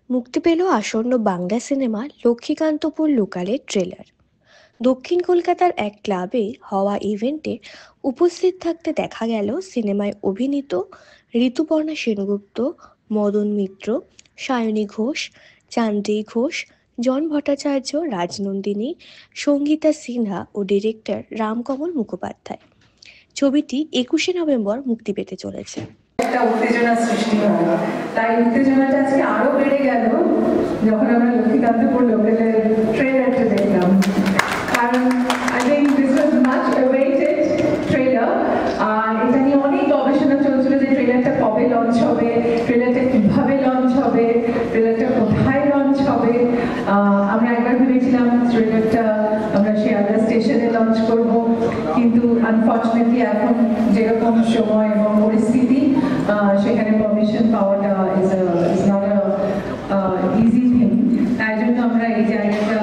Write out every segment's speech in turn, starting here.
মুক্তি পেল আসন্ন বাংলা সিনেমা লক্ষ্মীকান্তপুর লোকালের ট্রেলার। দক্ষিণ কলকাতার এক ক্লাবে হওয়া ইভেন্টে উপস্থিত থাকতে দেখা গেল সিনেমায় অভিনীত ঋতুপর্ণা সেনগুপ্ত, মদন মিত্র, সায়নী ঘোষ, চান্দ্রী ঘোষ, জন ভট্টাচার্য, রাজনন্দিনী, সঙ্গীতা সিনহা ও ডিরেক্টর রামকমল মুখোপাধ্যায়। ছবিটি 21শে নভেম্বর মুক্তি পেতে চলেছে। একটা উত্তেজনা সৃষ্টি হয়, তাই উত্তেজনাটা আজকে আরো বেড়ে গেল যখন আমরা লক্ষ্মীকান্তপুর লোকালের ট্রেলারটা দেখলাম। কারণ I think this was much awaited trailer. এটা নিয়ে অনেক গবেষণা চলছিল যে ট্রেলারটা কবে লঞ্চ হবে, ট্রেলারটা কিভাবে লঞ্চ হবে, ট্রেলারটা কোথায় লঞ্চ হবে। আমরা একবার ভেবেছিলাম ট্রেলারটা আমরা শিয়ালদা স্টেশনে লঞ্চ করব, কিন্তু আনফর্চুনেটলি এখন যেরকম সময় এবং পরিস্থিতি সেখানে পারমিশন পাওয়াটা ইজ নট ইজি থিং। তাই জন্য আমরা এই জায়গাটা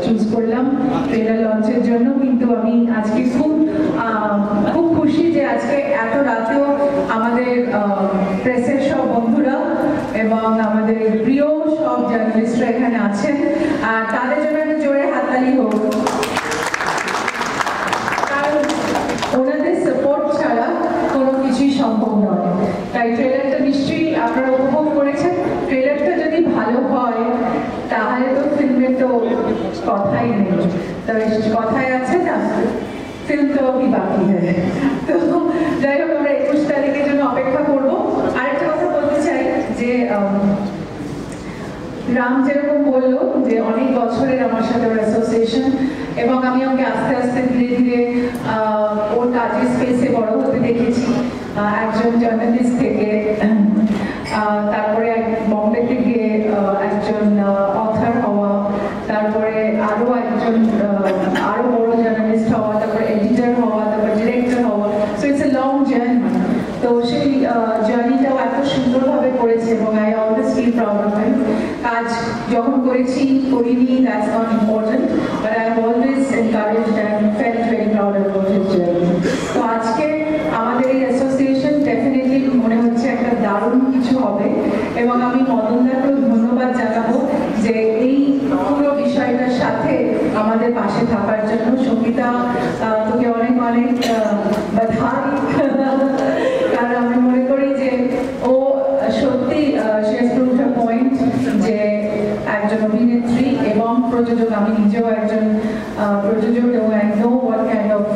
চুজ করলাম ট্রেলার লঞ্চের জন্য। কিন্তু আমি আজকে খুব খুশি যে আজকে এত রাতেও আমাদের প্রেসের সব বন্ধুরা এবং আমাদের প্রিয় সব জার্নালিস্টরা এখানে আছেন, আর তাদের জন্য একটা জোরে হাততালি হোক। কারণ ওনাদের সাপোর্ট ছাড়া কোনো কিছুই সম্ভব নয়। তাই ট্রেলারটা নিশ্চয়ই আপনারা উপভোগ করেছেন। ট্রেলারটা যদি ভালো হয় তাহলে তো ফিল্মের তো কথাই নেই। তবে কথায় আছে না, ফিল্ম তো কি বাকি হয়। তো যাই হোক, আমরা 21 তারিখের জন্য অপেক্ষা করবো। আরেকটা কথা বলতে চাই যে রাম যেরকম বললো যে অনেক বছরের আমার সাথে ওর অ্যাসোসিয়েশন, এবং আমি ওকে আস্তে আস্তে ধীরে ধীরে ওর কাজের স্পেসে বড় হতে দেখেছি। একজন জার্নালিস্ট থেকে তারপরে বম্বে থেকে একজন অথার হওয়া, তারপরে আরো বড় জার্নালিস্ট হওয়া, তারপরে এডিটর হওয়া, তারপরে ডিরেক্টর হওয়া। So it's a long journey. তো সেই জার্নিটাও এত সুন্দরভাবে করেছে এবং I always feel proud of him. কাজ যখন করিনি, that's not important, but I have always encouraged and felt very proud about his journey. তো আজকে আমাদের এই অ্যাসোসিয়েশন ডেফিনেটলি মনে হচ্ছে একটা দারুণ কিছু হবে, এবং আমি মদনদাকেও ধন্যবাদ জানাবো যে এই পুরো বিষয়টার সাথে আমাদের পাশে থাকার জন্য। সঙ্গীতা, তোকে অনেক অনেক বাধাই। কারণ আমি মনে করি যে ও সত্যি শেষ প্রুভড আ পয়েন্ট যে একজন অভিনেত্রী এবং প্রযোজক। আমি নিজেও একজন প্রযোজক, এবং I know what kind of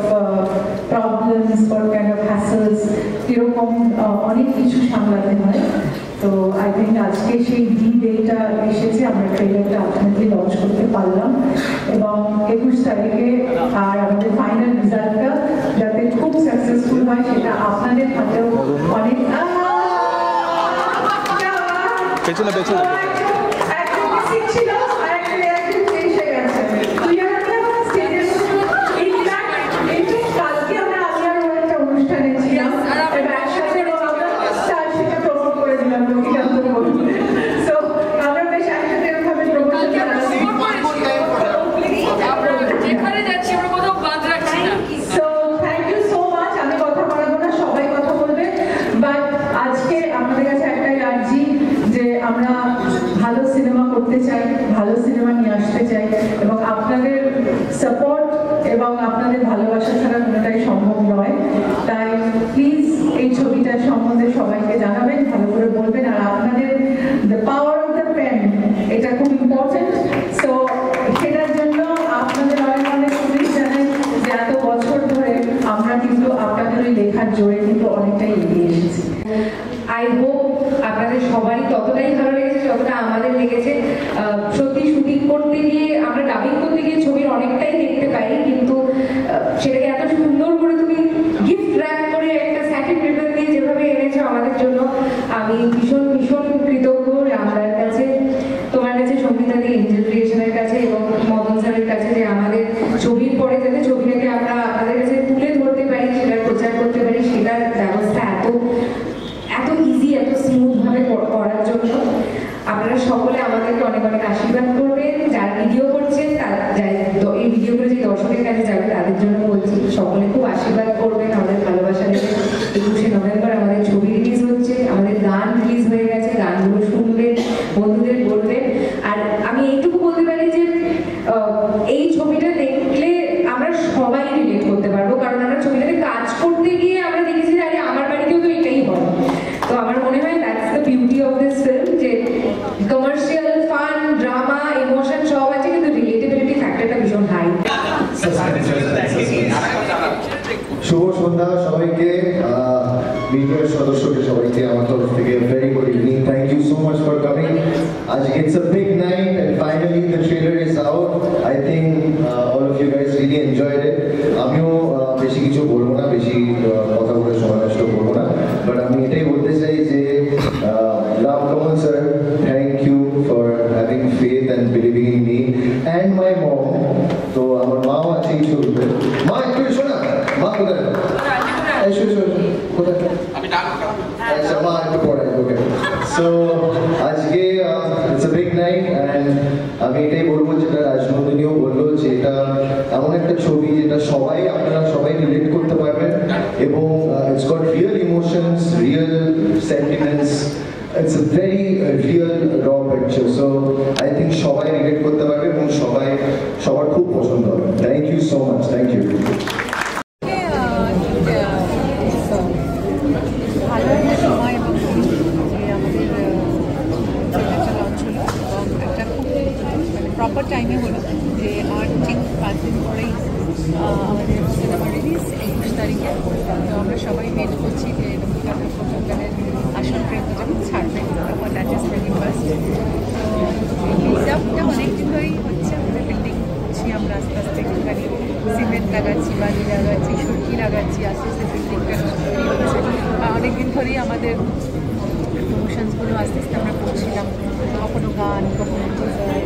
problems, what kind of হ্যাসেলস, কিরকম অনেক কিছু সামলাতে হয়। তো আই থিঙ্ক আজকে সেই ডেটা এসেছে, আমরা ট্রেলারটা আলটিমেটলি লঞ্চ করতে পারলাম, এবং 21 তারিখে আর আমাদের ফাইনাল রেজাল্টটা যাতে খুব সাকসেসফুল হয় সেটা আপনাদের হাতেও অনেক পেছনে ছিল। কালকে আমরা একটা অনুষ্ঠানে ছিলাম, একসাথে সেটা প্রমোট করে দিলাম। সো আমরা বেশ একসাথে এরকম প্রমোশন আমরা ভালো সিনেমা করতে চাই, ভালো সিনেমা নিয়ে আসতে চাই, এবং আপনাদের সাপোর্ট এবং আপনাদের ভালোবাসা ছাড়া কোনোটাই সম্ভব নয়। তাই প্লিজ এই ছবিটার সম্বন্ধে সবাইকে জানাবেন, ভালো করে বলবেন, আর আপনাদের the power of the pen এটা খুব ইম্পর্টেন্ট। সো সেটার জন্য আপনাদের অনেক অনেক পুলিশ জানেন যে এত বছর ধরে আমরা কিন্তু আপনাদের ওই লেখার জোরে কিন্তু অনেকটাই এগিয়ে এসেছি। আই হোপ আপনাদের সবাই ততটাই ভালো লেগেছে যতটা আমাদের লেগেছে। সত্যি শুটিং করতে গিয়ে, আমরা ডাবিং করতে গিয়ে ছবির অনেকটাই দেখতে পাই, কিন্তু সেটাকে এত সুন্দর করে তুমি গিফট র্যাপ করে একটা স্যাটিন পেপার দিয়ে যেভাবে এনেছো আমাদের জন্য, আমি ভীষণ ভীষণ কৃতজ্ঞ আমার কাছে, তোমার কাছে, সঙ্গীতাদি, এঞ্জেল ক্রিয়েশনের কাছে এবং মদন স্যারের কাছে, যে আমাদের ছবির পরে যাতে ছবিটাকে আমরা আপনাদের কাছে তুলে ধরতে পারি, সেটার প্রচার করতে পারি, সেটার ব্যবস্থা এত ইজি, এত স্মুথ ভাবে করার জন্য আপনারা সকলে আমাদেরকে অনেক অনেক আশীর্বাদ করবেন। যারা ভিডিও করছেন, এই ভিডিওগুলো যে দর্শকের কাছে যাবে তাদের জন্য বলছি, সকলে খুব আশীর্বাদ করবেন, আমাদের ভালোবাসা রেখে। 21শে নভেম্বর আমাদের ছবি রিলিজ হচ্ছে, আমাদের গান রিলিজ হয়ে গেছে, গানগুলো শুনবেন, বন্ধুদের বলবেন। এই ছবিটা দেখলে আমরা সবাই রিলেট করতে পারবো, কারণ আমরা ছবিটাতে কাজ করতে গিয়ে আমরা দেখেছি যে আরে আমার বাড়িতেও তো এটাই হয়। তো আমার মনে হয় that's the beauty of this film, যে কমার্শিয়াল, ফান, ড্রামা, ইমোশন সব আছে, কিন্তু রিলেটেবিলিটি ফ্যাক্টরটা ভীষণ হাই। শুভ সন্ধ্যা সবাইকে, মিডিয়ার সদস্যকে সবাইকে আমার তরফ থেকে very good evening. Thank you so much for coming. আজকে it's a big night and finally the trailer is out. I think all of you guys really enjoyed it. আমিও বেশি কিছু বলবো না, বেশি কথা বলে সময় নষ্ট করবো না, বাট আমি এটাই বলতে চাই যে Ram Kamal sir, thank you for having faith and believing in me and my mom. তো আমার মাও আছে এই ছবিতে। মা একটু এসো না, মা কোথায়? এসো এসো, কোথায়? আচ্ছা মা একটু পড়ে। ওকে, সো আজকে it's a big night and আমি এটাই বলবো, যেটা রাজনন্দিনীও বললো, যে এটা এমন একটা ছবি যেটা সবাই, আপনারা সবাই রিলেট করতে পারবেন, এবং it's goat real emotions, real sentiments. It's a very real raw picture, so I think সবাই রিলেট করতে পারবে এবং সবার খুব পছন্দ হবে। Thank you so much, thank you. ভালো একটা সময় এবং যে আমাদের একটা লঞ্চ হলো এবং একটা খুব মানে প্রপার টাইমে হলো, যে আর ঠিক 5 দিন পরেই আমাদের সিনেমা রিলিজ 21 তারিখে। তো আমরা সবাই ওয়েট করছি যে লক্ষ্মীকান্তের প্রথমকালের আসল ট্রেন যখন ছাড়বে, তখন দ্যাট ইজ ভেরি ফার্স্ট। তো বিল্ড আপটা অনেকদিন ধরেই হচ্ছে, আমাদের বিল্ডিং করছি আমরা আস্তে আস্তে, একটুখানি সিমেন্ট লাগাচ্ছি, বালি লাগাচ্ছি, সুরকি লাগাচ্ছি, আস্তে আস্তে বিল্ডিংটা তৈরি হচ্ছে। অনেকদিন ধরেই আমাদের প্রমোশনসগুলো আস্তে আস্তে আমরা করছিলাম, কখনো গান, কখনো পোস্টার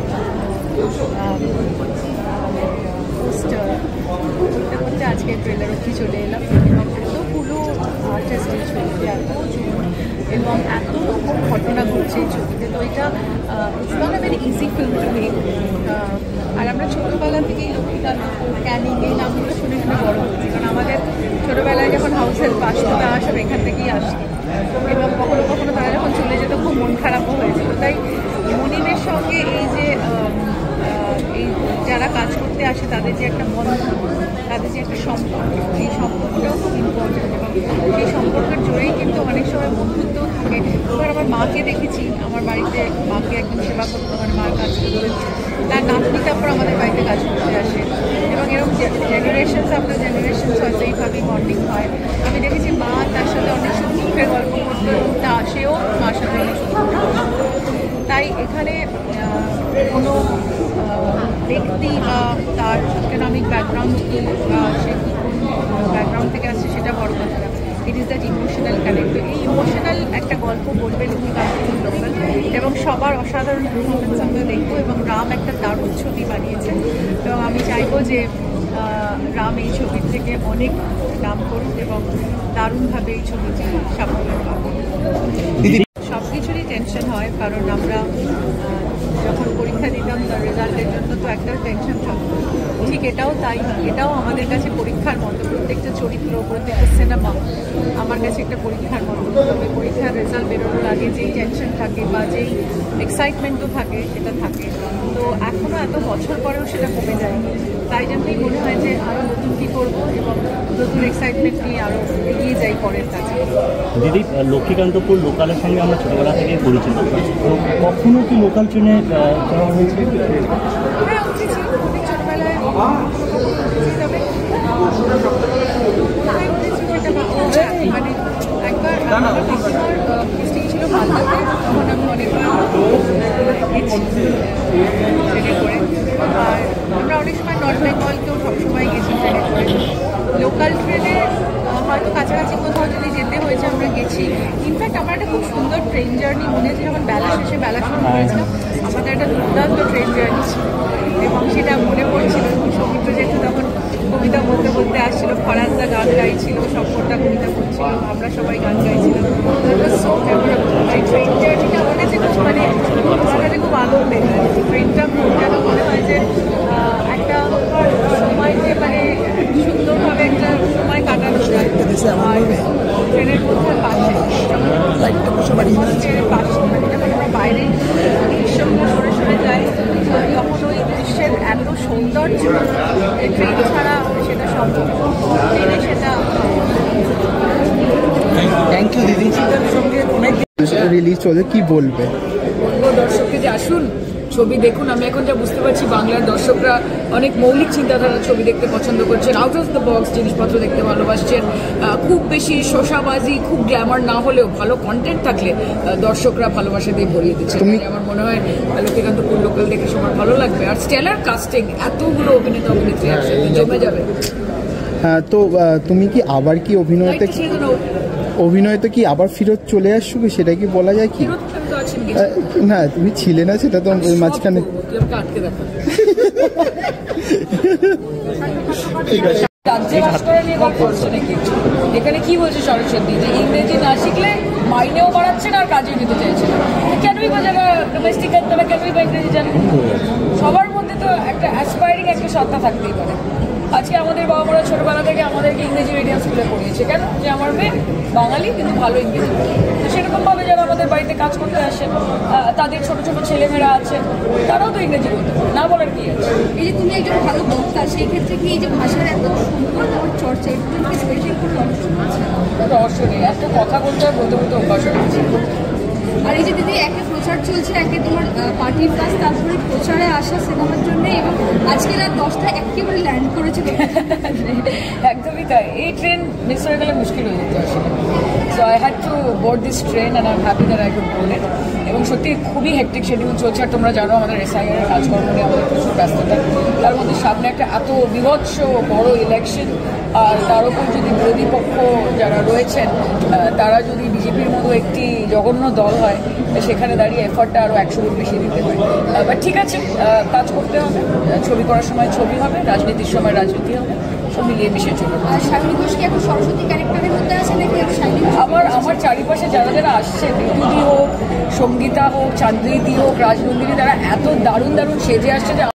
করতে করতে আজকে ট্রেলার অবধি চলে এলাম। এবং এতগুলো আর্টিস্ট এই ছবিতে, এত জুন এবং এত রকম ঘটনা ঘটছে এই ছবিতে। তো এটা it's not a very easy film to make. আর আমরা ছোটোবেলা থেকেই লক্ষ্মীকান্ত, ক্যানিং এই নামগুলো শুনে শুনে বড় হয়েছি, কারণ আমাদের ছোটোবেলায় যখন হাউস হেল্প আসতো, তারা সব এখান থেকেই আসতো, এবং কখনো কখনো তারা যখন চলে যেত খুব মন খারাপও হয়েছিল। তাই মনিমের সঙ্গে এই যে এই যারা কাজ করতে আসে, তাদের যে একটা বন্ধন, তাদের যে একটা সম্পর্ক, এই সম্পর্কটাও খুব ইম্পর্টেন্ট, এবং সেই সম্পর্কের জোরেই কিন্তু অনেক সময় বন্ধুত্বও থাকে। এবার আমার মাকে দেখেছি, আমার বাড়িতে মাকে একদম সেবা করতে, আমার মার কাজ করতে, তার নাতনি তারপর আমাদের বাড়িতে কাজ করতে আসে, এবং এরকম জেনারেশনস আফটার জেনারেশনস হয়তো এইভাবেই বন্ডিং হয়। আমি দেখেছি মা তার সাথে অনেক সুখের গল্প করতো, এবং সেও মার সাথে অনেক সুখের গল্প করতো। তাই এখানে কোনো ব্যক্তি বা তার ইকোনমিক ব্যাকগ্রাউন্ড কী, বা সে কী কোন ব্যাকগ্রাউন্ড থেকে আসছে সেটা বড় কথা না, it is that emotional connect. এই ইমোশনাল একটা গল্প বলবে লক্ষ্মীকান্ত লোকাল, এবং সবার অসাধারণ পারফরমেন্স আমরা দেখবো। এবং রাম একটা দারুণ ছবি বানিয়েছে, এবং আমি চাইবো যে রাম এই ছবির থেকে অনেক নাম করুক এবং দারুণভাবে এই ছবিটি সাফল্য পাবে। সব কিছুরই টেনশন হয়, কারণ আমরা যখন পরীক্ষা দিতাম তার রেজাল্টের জন্য তো একটা টেনশন থাকতো, ঠিক এটাও তাই। এটাও আমাদের কাছে পরীক্ষার মতো, প্রত্যেকটা চরিত্র, প্রত্যেকটা সিনেমা আমার কাছে একটা পরীক্ষার মতো। তবে পরীক্ষার রেজাল্ট বেরোনোর আগে যেই টেনশন থাকে বা যেই এক্সাইটমেন্টও থাকে, সেটা থাকে। তো এখনও এত বছর পরেও সেটা কমে যায়নি, তাই জন্যই মনে হয় যে আরও নতুন কী করবো এবং নতুন এক্সাইটমেন্ট নিয়ে আরও এগিয়ে যাই পরের কাছে। দিদি, লক্ষ্মীকান্তপুর লোকালের সঙ্গে আমরা ছোটোবেলা থেকে পরিচিত, তো কখনো কি লোকাল ট্রেনে যাওয়া হয়েছে? হ্যাঁ, উঠেছি, অনেক ছোটোবেলায় উঠেছি, তবে কোথায় উঠেছি সেটা মানে একবার আমার পিসিমার পোস্টিং ছিল মালদাতে, তখন আমি অনেকবার গেছি ট্রেনে করে। আর আমরা অনেক সময় নর্থ বেঙ্গলকেও সবসময় গেছি ট্রেনে করে। লোকাল ট্রেনে হয়তো কাছাকাছি কোথাও যদি যেতে হয়েছে আমরা গেছি। ইনফ্যাক্ট আমার একটা খুব সুন্দর ট্রেন জার্নি মনে আছে, যখন বেলা শেষে বেলা শুরু করেছিলাম, আমাদের একটা দুর্দান্ত ট্রেন জার্নি ছিল, এবং সেটা মনে পড়ছিল। সৌমিত্র জেঠু তখন কবিতা বলতে বলতে আসছিল, ফরাজদা গান গাইছিল, সম্পর্কটা কবিতা বলছিল, আমরা সবাই গান গাইছিলাম। সো এই ট্রেন জার্নিটা আমার কাছে খুব মানে আমার কাছে খুব আনন্দের। ট্রেনটা যেন মনে হয় যে একটা সময় যে মানে সুন্দরভাবে একটা সময় কাটানো যায়। আর ট্রেনের মধ্যে পাশে ট্রেনের পাশে মানে যখন আমরা বাইরে দৃশ্যগুলো সরে সরে যাই, তখন ওই দৃশ্যের এত ফরচুন, ট্রেন ছাড়া সেটা সম্ভব, ট্রেনে সেটা থ্যাংক ইউ দিদি। রিলিজ চলছে, কি বলবে? বলবো দর্শককে যে আসুন ছবি দেখুন। আমি এখন যা বুঝতে পারছি বাংলার দর্শকরা অনেক মৌলিক চিন্তাধারার ছবি দেখতে পছন্দ করছেন, আউট অফ দ্য বক্স জিনিসপত্র দেখতে ভালোবাসছেন। খুব বেশি শোষাবাজি, খুব গ্ল্যামার না হলেও ভালো কন্টেন্ট থাকলে দর্শকরা ভালোবাসা দিয়ে ভরিয়ে দিচ্ছে। আমার মনে হয় লক্ষ্মীকান্ত পুর লোকাল দেখে সবার ভালো লাগবে। আর স্টেলার কাস্টিং, এতগুলো অভিনেতা অভিনেত্রী একসাথে জমে যাবে। হ্যাঁ, তো তুমি কি আবার কি অভিনয়তে কি আবার ফেরত চলে আসছো, সেটা কি বলা যায় কি? না, তুমি ছিলে না, সেটা তো মাঝখানে। রাজ্যে বাস করা নিয়ে গল্প হচ্ছে নাকি? এখানে কি বলছে সরস্বতী যে ইংরেজি না শিখলে মাইনেও বাড়াচ্ছে না আর কাজে নিতে চাইছে না। কেনই বা যারা ডোমেস্টিক তারা কেনই বা ইংরেজি জানে? সবার মধ্যে তো একটা অ্যাসপায়ারিং একটা সত্তা থাকতেই পারে। আজকে আমাদের বাবা মারা ছোটবেলা থেকে আমাদেরকে ইংরেজি মিডিয়াম স্কুলে পড়িয়েছে, কেন? যে আমার মেয়ে বাঙালি কিন্তু ভালো ইংরেজি বলে। তো সেরকমভাবে যারা আমাদের বাড়িতে কাজ করতে আসেন, তাদের ছোট ছোট ছেলেমেয়েরা আছেন, তারাও তো ইংরেজি বলতে পারে, না বলার কি আছে? এই যে তুমি একজন ভালো বক্তা, সেই ক্ষেত্রে কি এই যে ভাষার এত সুন্দর তোমার চর্চা, এটা কি স্পেশাল কোনো রহস্য আছে? রহস্য নেই, একটা কথা বলতে হয়, বলতে বলতে অভ্যাস হচ্ছে। আর এই যে দিদি একে প্রচার চলছে, একে তোমার পার্টির কাজ, তারপরে প্রচারে আসা সিনেমার জন্য, এবং আজকে রাত 10টা একেবারে ল্যান্ড করেছে। একদমই তাই, এই ট্রেন মিস হয়ে গেলে মুশকিল হয়ে যেত আসলে। So I had to board this train and I am happy that I could board it. এবং সত্যি খুবই হেক্টিক শিডিউল চলছে। আর তোমরা জানো আমাদের এসআইআর কাজকর্ম নিয়ে আমাদের প্রচুর ব্যস্ততা, তার মধ্যে সামনে একটা এত বিভৎস বড় ইলেকশন, আর তার উপর যদি বিরোধী পক্ষ যারা রয়েছেন তারা যদি বিজেপির মতো একটি জঘন্য দল হয়, সেখানে দাঁড়িয়ে এফর্টটা আরও 100 গুণ বেশি দিতে হয়। বাট ঠিক আছে, কাজ করতে হবে, ছবি করার সময় ছবি হবে, রাজনীতির সময় রাজনীতি হবে, সব মিলিয়ে মিশিয়ে চলবে। আর শাইনী ঘোষ কি এখন সরস্বতী ক্যারেক্টারের মধ্যে আছে নাকি? আমার চারিপাশে যারা যারা আসছে, বিদ্যুৎই হোক, সঙ্গীতা হোক, চান্দ্রিদি হোক, রাজনন্দিনী, তারা এত দারুণ দারুণ সেজে আসছে যে